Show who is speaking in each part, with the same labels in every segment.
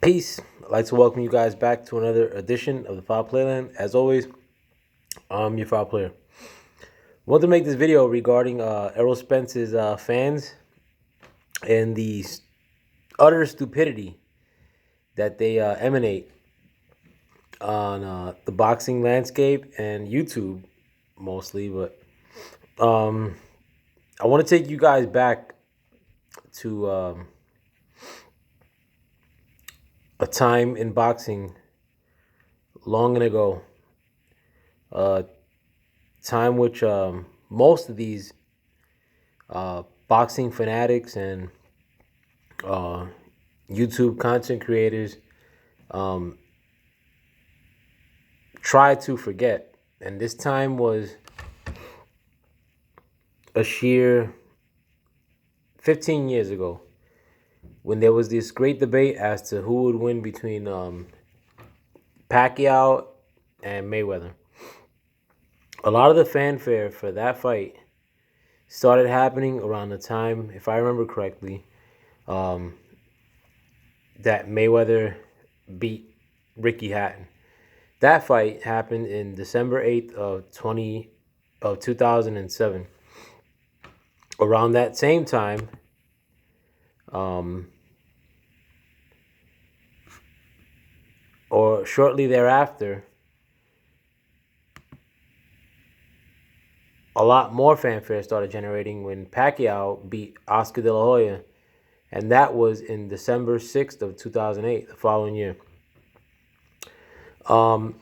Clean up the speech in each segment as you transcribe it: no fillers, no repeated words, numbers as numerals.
Speaker 1: Peace. I'd like to welcome you guys back to another edition of the Foul Playland. As always, I'm your Foul Player. I want to make this video regarding Errol Spence's fans and the utter stupidity that they emanate on the boxing landscape and YouTube mostly. But um, I want to take you guys back to a time in boxing long and ago. Uh, Time which most of these boxing fanatics and uh, YouTube content creators um, try to forget. And this time was a sheer 15 years ago when there was this great debate as to who would win between Pacquiao and Mayweather. A lot of the fanfare for that fight started happening around the time, if I remember correctly, um, that Mayweather beat Ricky Hatton. That fight happened in December 8th of 2007. Around that same time, um, or shortly thereafter, a lot more fanfare started generating when Pacquiao beat Oscar De La Hoya, and that was in December 6th of 2008, the following year. Um,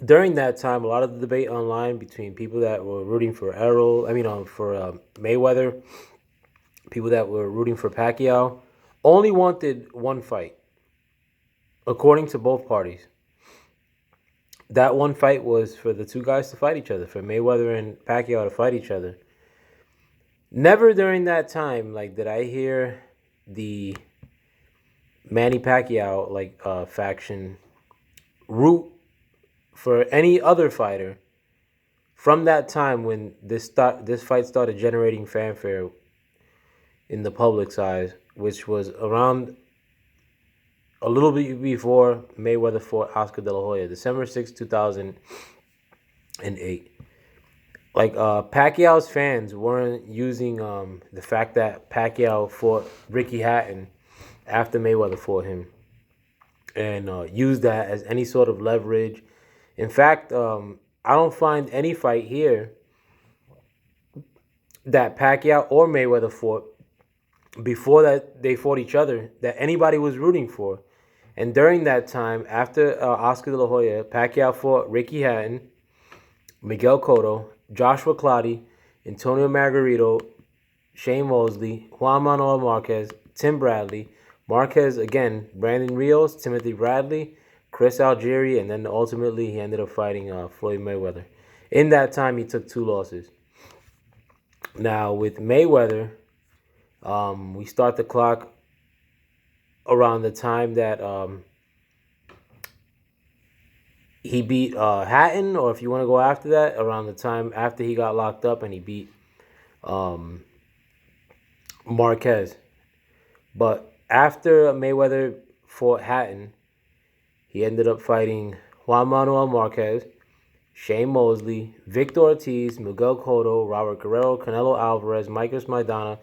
Speaker 1: During that time, a lot of the debate online between people that were rooting for Mayweather, people that were rooting for Pacquiao, only wanted one fight, according to both parties. That one fight was for the two guys to fight each other, for Mayweather and Pacquiao to fight each other. Never during that time, did I hear the Manny Pacquiao faction root for any other fighter from that time when this fight started generating fanfare in the public's eyes, which was around a little bit before Mayweather fought Oscar De La Hoya, December 6th, 2008. Pacquiao's fans weren't using the fact that Pacquiao fought Ricky Hatton after Mayweather fought him and used that as any sort of leverage. In fact, I don't find any fight here that Pacquiao or Mayweather fought before that they fought each other that anybody was rooting for. And during that time, after Oscar De La Hoya, Pacquiao fought Ricky Hatton, Miguel Cotto, Joshua Clottey, Antonio Margarito, Shane Mosley, Juan Manuel Marquez, Tim Bradley, Marquez again, Brandon Rios, Timothy Bradley, Chris Algieri, and then ultimately he ended up fighting Floyd Mayweather. In that time, he took 2 losses. Now with Mayweather, we start the clock around the time that he beat Hatton, or if you want to go after that, around the time after he got locked up and he beat um, Marquez. But after Mayweather fought Hatton, he ended up fighting Juan Manuel Marquez, Shane Mosley, Victor Ortiz, Miguel Cotto, Robert Guerrero, Canelo Alvarez, Marcus Maidana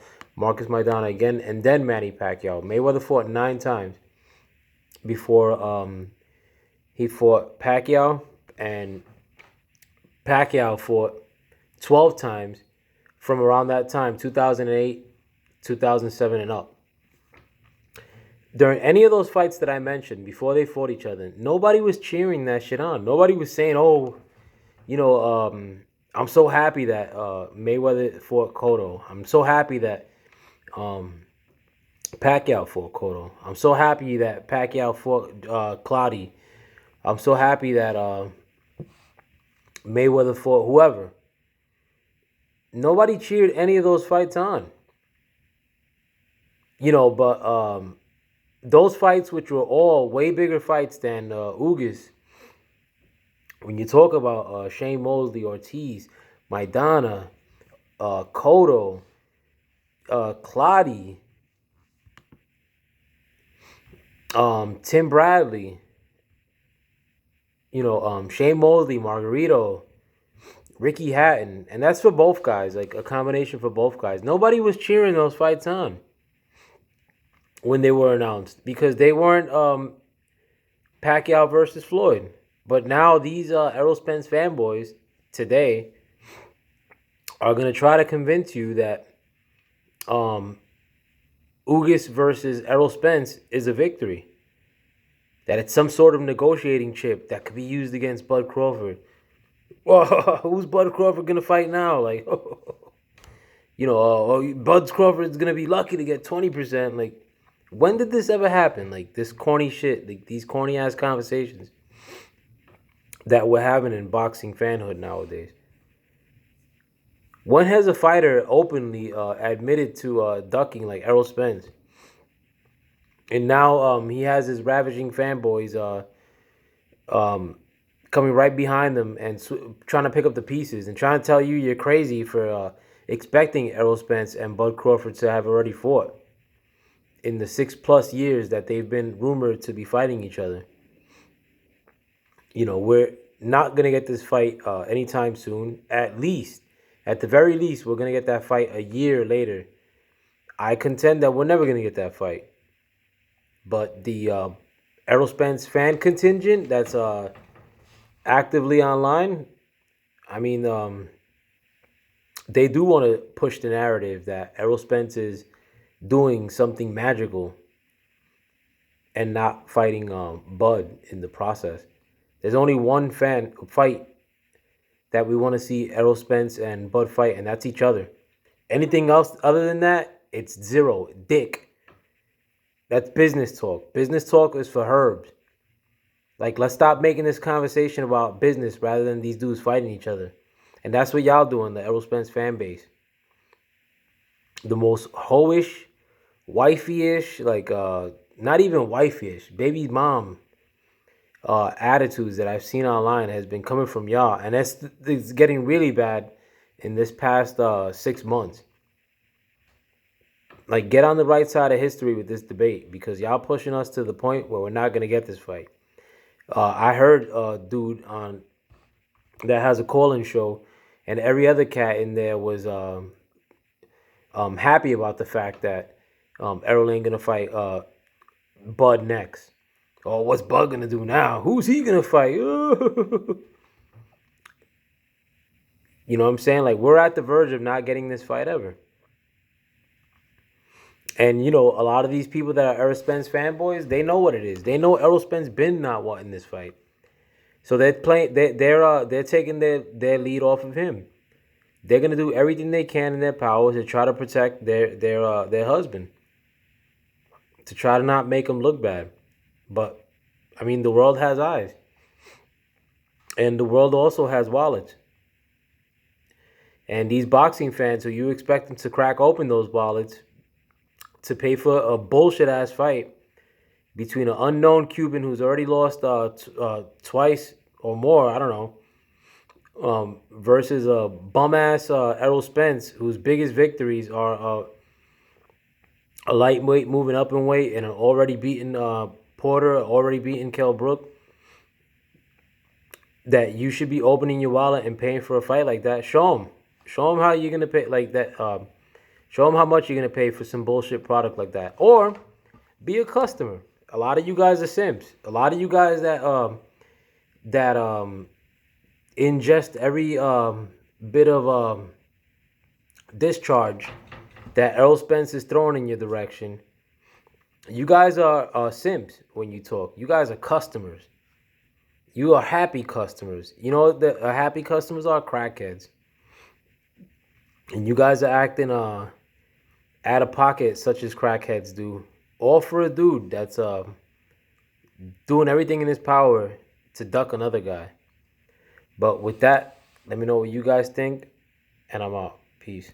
Speaker 1: again, and then Manny Pacquiao. Mayweather fought 9 times before he fought Pacquiao, and Pacquiao fought 12 times from around that time, 2008, 2007, and up. During any of those fights that I mentioned, before they fought each other, nobody was cheering that shit on. Nobody was saying, oh, I'm so happy that Mayweather fought Cotto. I'm so happy that Pacquiao fought Cotto. I'm so happy that Pacquiao fought Clottey. I'm so happy that Mayweather fought whoever. Nobody cheered any of those fights on. But those fights, which were all way bigger fights than Ugas, when you talk about Shane Mosley, Ortiz, Maidana, Cotto, Clottey, Tim Bradley, Shane Mosley, Margarito, Ricky Hatton, and that's for both guys, like a combination for both guys. Nobody was cheering those fights on when they were announced because they weren't Pacquiao versus Floyd. But now these Errol Spence fanboys today are gonna try to convince you that Ugas versus Errol Spence is a victory. That it's some sort of negotiating chip that could be used against Bud Crawford. Well, who's Bud Crawford gonna fight now? Like, Bud Crawford's gonna be lucky to get 20%. Like, when did this ever happen? Like this corny shit, like these corny ass conversations that we're having in boxing fanhood nowadays. When has a fighter openly admitted to ducking like Errol Spence? And now he has his ravaging fanboys coming right behind them and trying to pick up the pieces and trying to tell you you're crazy for expecting Errol Spence and Bud Crawford to have already fought in the 6+ years that they've been rumored to be fighting each other. We're not going to get this fight anytime soon. At the very least, we're going to get that fight a year later. I contend that we're never going to get that fight. But the Errol Spence fan contingent that's actively online, I mean, they do want to push the narrative that Errol Spence is doing something magical and not fighting Bud in the process. There's only one fight that we want to see Errol Spence and Bud fight, and that's each other. Anything else other than that, it's zero. Dick. That's business talk. Business talk is for herbs. Like, let's stop making this conversation about business rather than these dudes fighting each other. And that's what y'all doing, the Errol Spence fan base. The most hoish, wifey-ish, like, not even wifey-ish, baby mom attitudes that I've seen online has been coming from y'all. And it's getting really bad in this past 6 months. Like, get on the right side of history with this debate because y'all pushing us to the point where we're not going to get this fight. I heard a dude that has a call-in show, and every other cat in there was happy about the fact that Errol ain't going to fight Bud next. Oh, what's Bud going to do now? Who's he going to fight? You know what I'm saying? Like, we're at the verge of not getting this fight ever. And, a lot of these people that are Errol Spence fanboys, they know what it is. They know Errol Spence been not wanting this fight. So they're taking their lead off of him. They're going to do everything they can in their power to try to protect their husband. To try to not make him look bad. But, I mean, the world has eyes. And the world also has wallets. And these boxing fans who you expect them to crack open those wallets to pay for a bullshit-ass fight between an unknown Cuban who's already lost twice or more, I don't know, versus a bum-ass Errol Spence whose biggest victories are a lightweight moving up in weight and an already beaten Porter, already beaten Kell Brook, that you should be opening your wallet and paying for a fight like that. Show them how you're going to pay like that. Show them how much you're going to pay for some bullshit product like that. Or be a customer. A lot of you guys are simps. A lot of you guys that ingest every bit of discharge that Errol Spence is throwing in your direction. You guys are simps when you talk. You guys are customers. You are happy customers. You know what the happy customers are? Crackheads. And you guys are acting out of pocket such as crackheads do. All for a dude that's doing everything in his power to duck another guy. But with that, let me know what you guys think. And I'm out. Peace.